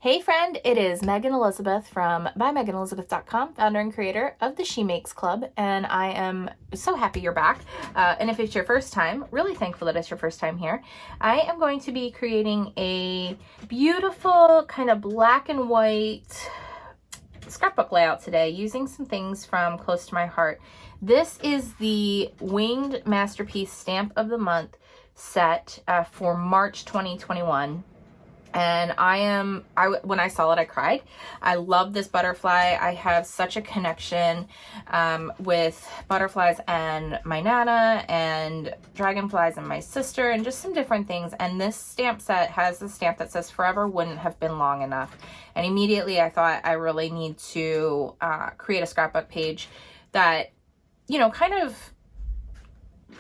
Hey friend, it is Megan Elizabeth from bymeganelizabeth.com, founder and creator of the SheMakes Club, and I am so happy you're back. And if it's your first time, really thankful that it's your first time here. I am going to be creating a beautiful kind of black and white scrapbook layout today using some things from close to my heart. This is the Winged Masterpiece Stamp of the Month set for March 2021. And when I saw it, I cried. I love this butterfly. I have such a connection with butterflies and my Nana and dragonflies and my sister and just some different things. And this stamp set has the stamp that says forever wouldn't have been long enough. And immediately I thought I really need to create a scrapbook page that, you know, kind of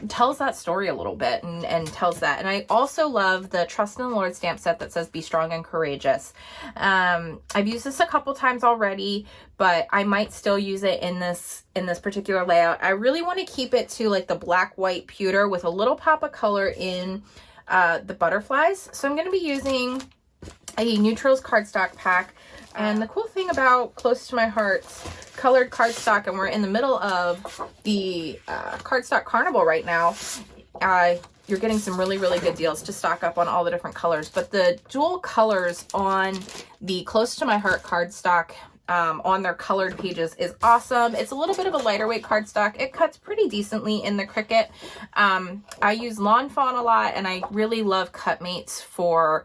tells that story a little bit and tells that. And I also love the Trust in the Lord stamp set that says be strong and courageous. I've used this a couple times already, but I might still use it in this particular layout. I really want to keep it to like the black, white pewter with a little pop of color in the butterflies. So I'm going to be using a Neutrals cardstock pack. And the cool thing about Close to My Heart's colored cardstock, and we're in the middle of the cardstock carnival right now, you're getting some really good deals to stock up on all the different colors. But the dual colors on the Close to My Heart cardstock on their colored pages is awesome. It's a little bit of a lighter weight cardstock. It cuts pretty decently in the Cricut. I use Lawn Fawn a lot, and I really love Cutmates for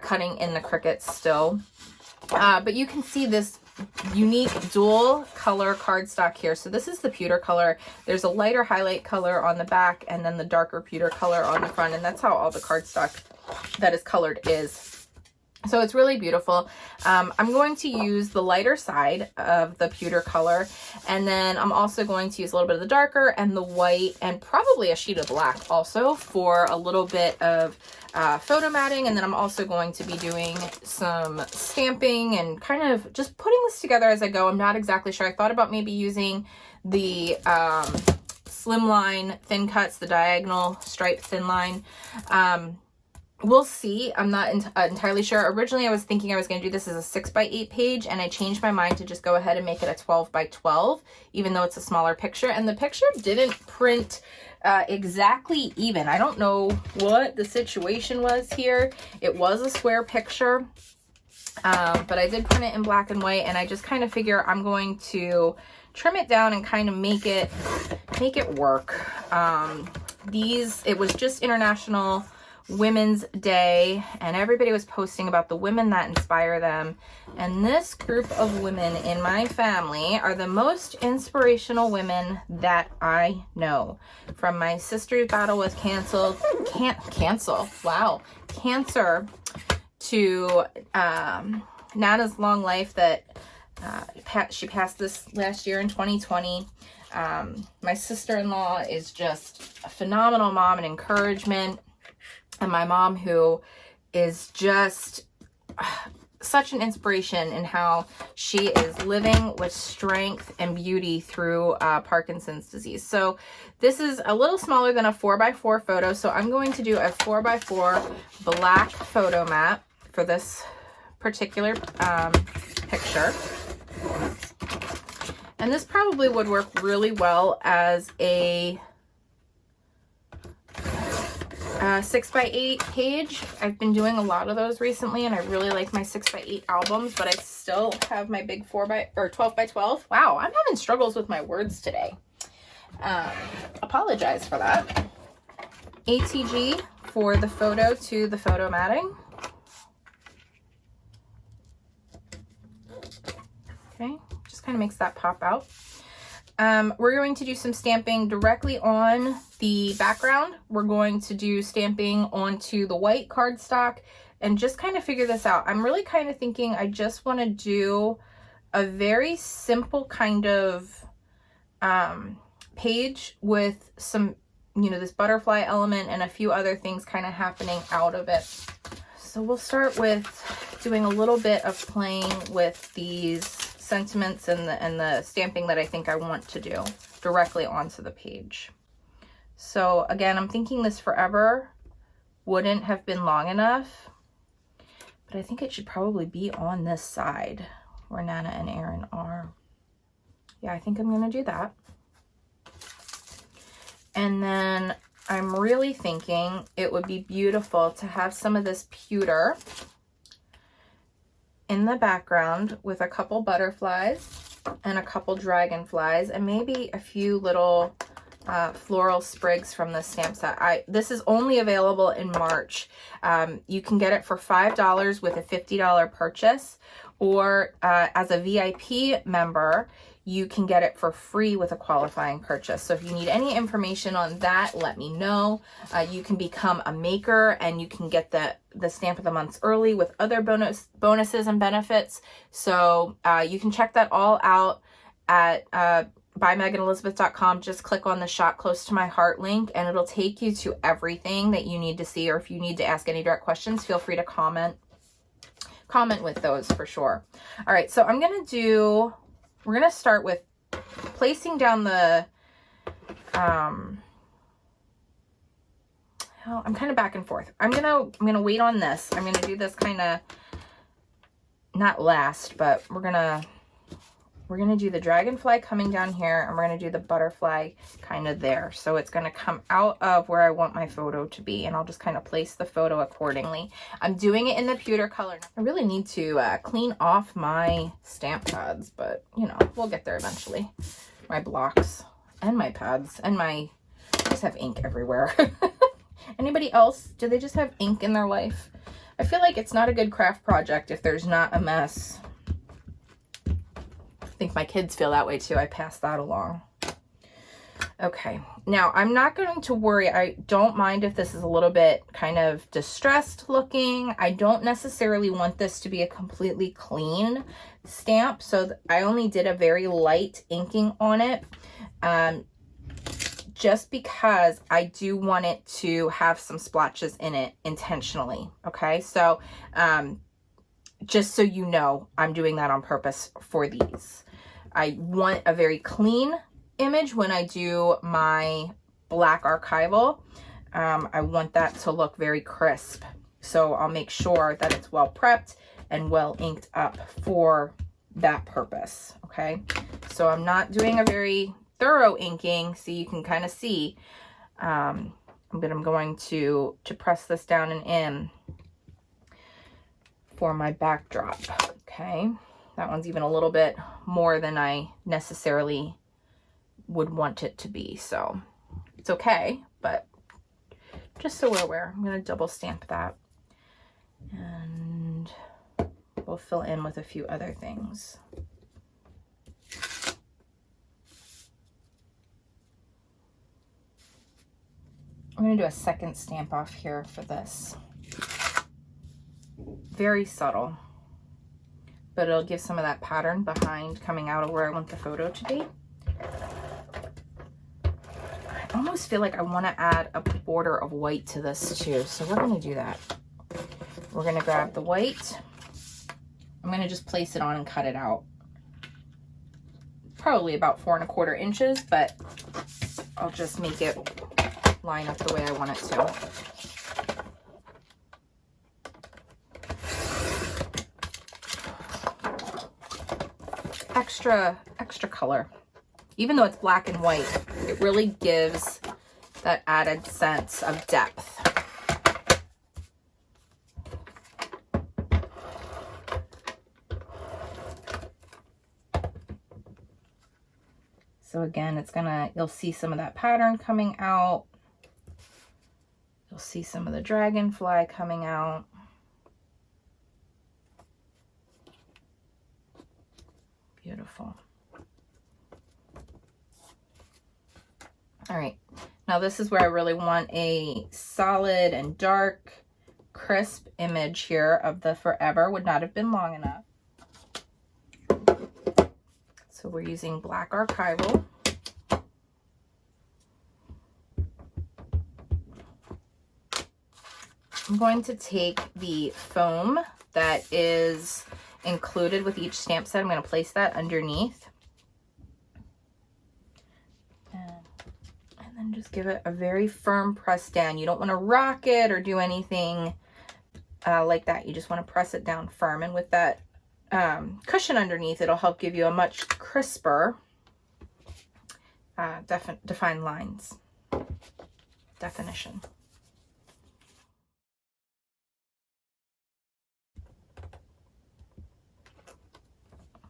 cutting in the Cricut still. But you can see this unique dual color cardstock here. So this is the pewter color. There's a lighter highlight color on the back and then the darker pewter color on the front. And that's how all the cardstock that is colored is. So it's really beautiful. I'm going to use the lighter side of the pewter color. And then I'm also going to use a little bit of the darker and the white and probably a sheet of black also for a little bit of photo matting. And then I'm also going to be doing some stamping and kind of just putting this together as I go. I'm not exactly sure. I thought about maybe using the slimline thin cuts, the diagonal stripe thin line. We'll see. I'm not entirely sure. Originally, I was thinking I was going to do this as a 6x8 page, and I changed my mind to just go ahead and make it a 12x12, even though it's a smaller picture. And the picture didn't print exactly even. I don't know what the situation was here. It was a square picture, but I did print it in black and white, and I just kind of figure I'm going to trim it down and kind of make it work. It was just International Women's Day, and everybody was posting about the women that inspire them. And this group of women in my family are the most inspirational women that I know. From my sister's battle with cancer to Nana's long life that she passed this last year in 2020. My sister-in-law is just a phenomenal mom and encouragement. And my mom, who is just such an inspiration in how she is living with strength and beauty through Parkinson's disease. So this is a little smaller than a 4x4 photo. So I'm going to do a 4x4 black photo mat for this particular picture. And this probably would work really well as a 6x8 page. I've been doing a lot of those recently, and I really like my 6x8 albums, but I still have my big 12x12. Wow, I'm having struggles with my words today. Apologize for that. ATG for the photo to the photo matting. Okay, just kind of makes that pop out. We're going to do some stamping directly on the background. We're going to do stamping onto the white cardstock and just kind of figure this out. I'm really kind of thinking I just want to do a very simple kind of page with some, you know, this butterfly element and a few other things kind of happening out of it. So we'll start with doing a little bit of playing with these sentiments and the stamping that I think I want to do directly onto the page. So again, I'm thinking this forever wouldn't have been long enough, but but I think it should probably be on this side where Nana and Aaron are. Yeah, I think I'm gonna do that. And then I'm really thinking it would be beautiful to have some of this pewter in the background with a couple butterflies and a couple dragonflies and maybe a few little floral sprigs from the stamp set. This is only available in March. You can get it for $5 with a $50 purchase, or as a VIP member, you can get it for free with a qualifying purchase. So if you need any information on that, let me know. You can become a maker and you can get the stamp of the months early with other bonuses and benefits. So you can check that all out at bymeganelizabeth.com. Just click on the Shop Close to My Heart link and it'll take you to everything that you need to see, or if you need to ask any direct questions, feel free to comment with those for sure. All right, so we're gonna start with placing down the, I'm kind of back and forth. I'm gonna wait on this. I'm gonna do this kind of, not last, but we're gonna do the dragonfly coming down here, and we're gonna do the butterfly kind of there. So it's gonna come out of where I want my photo to be, and I'll just kind of place the photo accordingly. I'm doing it in the pewter color. I really need to clean off my stamp pads, but you know, we'll get there eventually. My blocks and my pads and I just have ink everywhere. Anybody else? Do they just have ink in their life? I feel like it's not a good craft project if there's not a mess. I think my kids feel that way too. I pass that along. Okay, now I'm not going to worry. I don't mind if this is a little bit kind of distressed looking. I don't necessarily want this to be a completely clean stamp, so I only did a very light inking on it, just because I do want it to have some splotches in it intentionally. Okay, so just so you know, I'm doing that on purpose for these. I want a very clean image when I do my black archival. I want that to look very crisp. So I'll make sure that it's well prepped and well inked up for that purpose. Okay, so I'm not doing a very thorough inking, so you can kind of see, but I'm going to press this down and in for my backdrop. Okay, that one's even a little bit more than I necessarily would want it to be, so it's okay, but just so we're aware, I'm going to double stamp that, and we'll fill in with a few other things. I'm going to do a second stamp off here for this. Very subtle, but it'll give some of that pattern behind coming out of where I want the photo to be. I almost feel like I want to add a border of white to this too, so we're going to do that. We're going to grab the white. I'm going to just place it on and cut it out. Probably about 4 1/4 inches, but I'll just make it line up the way I want it to. Extra color. Even though it's black and white, it really gives that added sense of depth. So again, you'll see some of that pattern coming out. You'll see some of the dragonfly coming out. Beautiful. All right, now this is where I really want a solid and dark, crisp image here of the forever. Would not have been long enough. So we're using black archival. I'm going to take the foam that is included with each stamp set. I'm going to place that underneath. And then just give it a very firm press down. You don't want to rock it or do anything like that. You just want to press it down firm, and with that cushion underneath, it'll help give you a much crisper defined lines definition.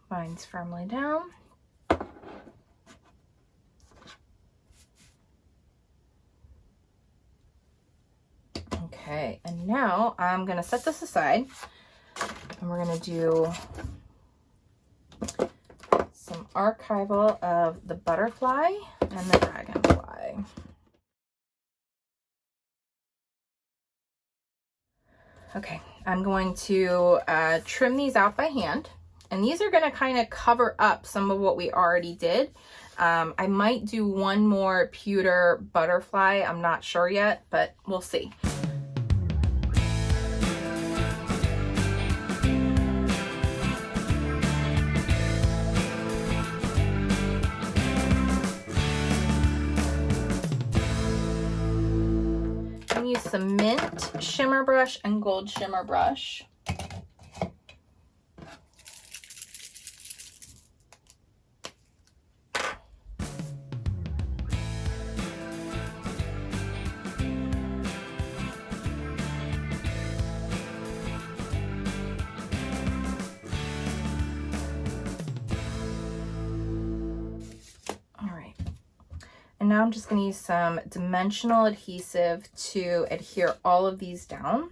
Mine's firmly down. Okay, and now I'm going to set this aside, and we're going to do some archival of the butterfly and the dragonfly. Okay, I'm going to trim these out by hand, and these are going to kind of cover up some of what we already did. I might do one more pewter butterfly. I'm not sure yet, but we'll see. Use some mint shimmer brush and gold shimmer brush. And now I'm just going to use some dimensional adhesive to adhere all of these down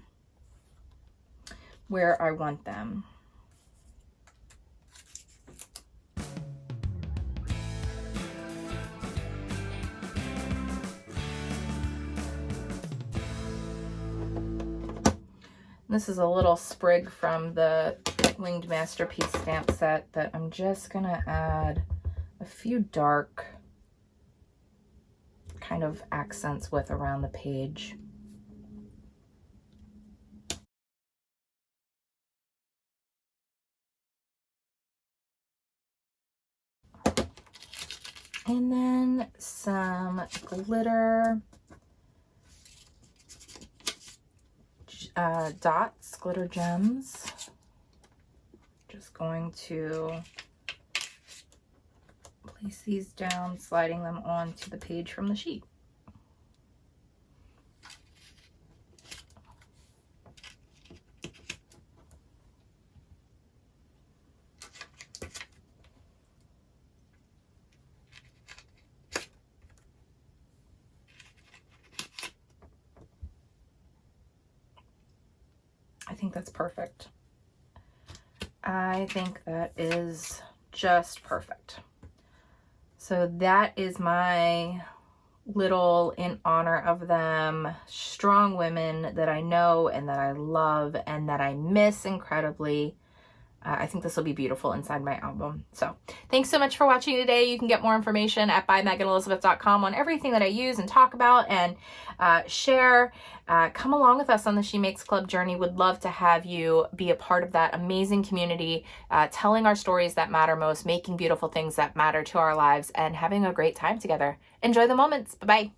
where I want them. This is a little sprig from the Winged Masterpiece stamp set that I'm just going to add a few dark kind of accents with around the page. And then some glitter dots, glitter gems. Just going to place these down, sliding them onto the page from the sheet. I think that's perfect. I think that is just perfect. So that is my little in honor of them, strong women that I know and that I love and that I miss incredibly. I think this will be beautiful inside my album. So thanks so much for watching today. You can get more information at bymeganelizabeth.com on everything that I use and talk about and share. Come along with us on the SheMakes Club journey. Would love to have you be a part of that amazing community, telling our stories that matter most, making beautiful things that matter to our lives, and having a great time together. Enjoy the moments. Bye-bye.